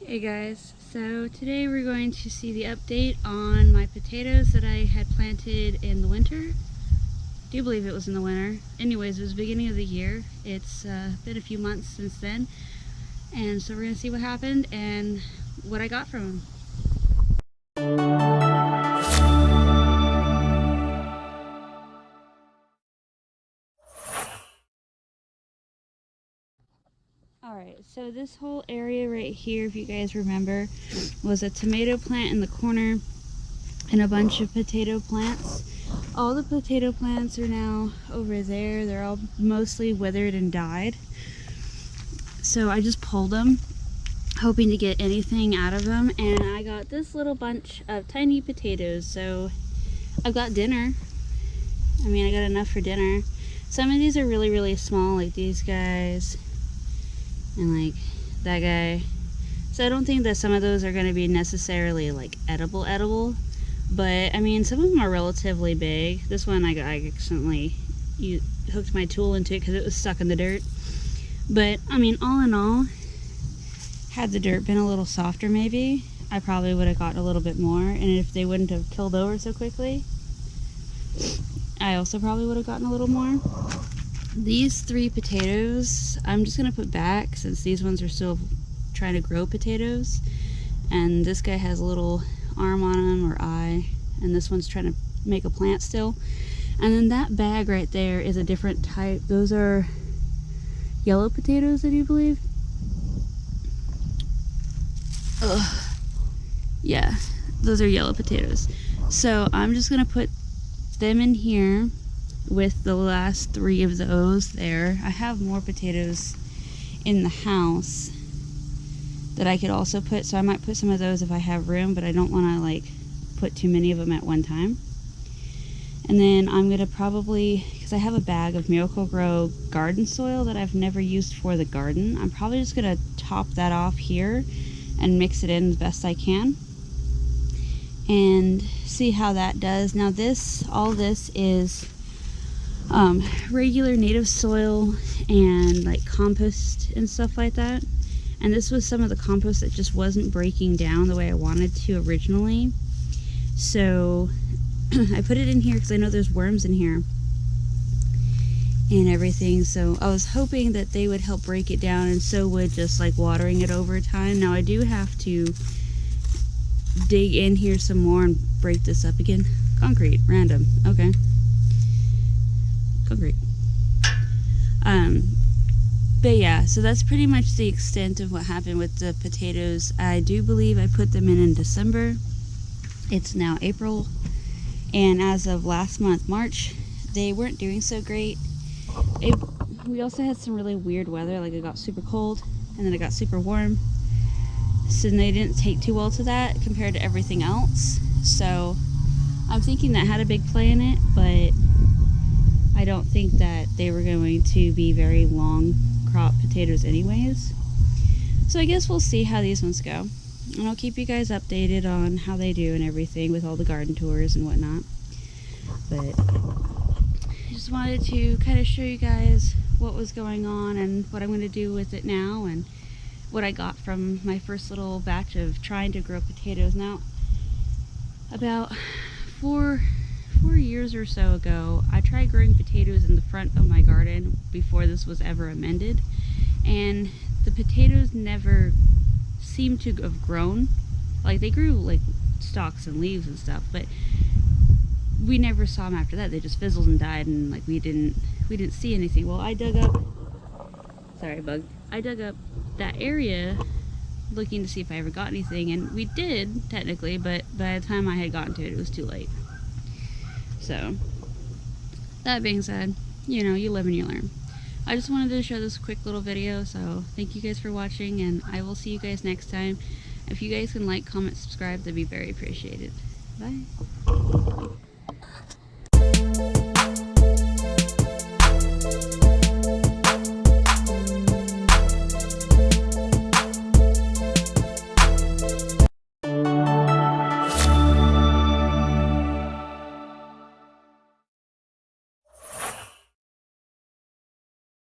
Hey guys, so today we're going to see the update on my potatoes that I had planted in the winter. I do believe it was in the winter. Anyways, it was the beginning of the year. It's been a few months since then, and so we're going to see what happened and what I got from them. Alright, so this whole area right here, if you guys remember, was a tomato plant in the corner and a bunch of potato plants. All the potato plants are now over there. They're all mostly withered and died. So I just pulled them, hoping to get anything out of them, and I got this little bunch of tiny potatoes. So I've got dinner. I mean, I got enough for dinner. Some of these are really, really small, like these guys, and like that guy. So I don't think that some of those are going to be necessarily like edible, but I mean, some of them are relatively big. This one I accidentally hooked my tool into it because it was stuck in the dirt. But I mean, all in all, had the dirt been a little softer, maybe I probably would have gotten a little bit more, and if they wouldn't have killed over so quickly, I also probably would have gotten a little more. These 3 potatoes I'm just gonna put back since these ones are still trying to grow potatoes, and this guy has a little arm on him, or eye, and this one's trying to make a plant still. And then that bag right there is a different type. Those are yellow potatoes, I do believe. Ugh. Yeah, those are yellow potatoes. So I'm just gonna put them in here with the last 3 of those there. I have more potatoes in the house that I could also put, so I might put some of those if I have room, but I don't want to like put too many of them at one time. And then I'm gonna probably, because I have a bag of Miracle-Gro garden soil that I've never used for the garden, I'm probably just gonna top that off here and mix it in as best I can and see how that does. Now all this is regular native soil and like compost and stuff like that, and this was some of the compost that just wasn't breaking down the way I wanted to originally, so I put it in here because I know there's worms in here and everything, so I was hoping that they would help break it down, and so would just like watering it over time. Now I do have to dig in here some more and break this up again. Concrete, random, okay. Concrete. But yeah, so that's pretty much the extent of what happened with the potatoes. I do believe I put them in December. It's now April, and as of last month, March, they weren't doing so great. We also had some really weird weather, like it got super cold and then it got super warm, so they didn't take too well to that compared to everything else. So I'm thinking that had a big play in it, but I don't think that they were going to be very long crop potatoes anyways. So I guess we'll see how these ones go, and I'll keep you guys updated on how they do and everything with all the garden tours and whatnot. But I just wanted to kind of show you guys what was going on and what I'm going to do with it now, and what I got from my first little batch of trying to grow potatoes. Now, about 4 years or so ago, I tried growing potatoes in the front of my garden before this was ever amended, and the potatoes never seemed to have grown. Like, they grew like stalks and leaves and stuff, but we never saw them after that. They just fizzled and died, and like we didn't see anything. Well, I dug up, sorry bug, I dug up that area looking to see if I ever got anything, and we did technically, but by the time I had gotten to it, it was too late. So that being said, you know, you live and you learn. I just wanted to show this quick little video, so thank you guys for watching, and I will see you guys next time. If you guys can like, comment, subscribe, that'd be very appreciated. Bye.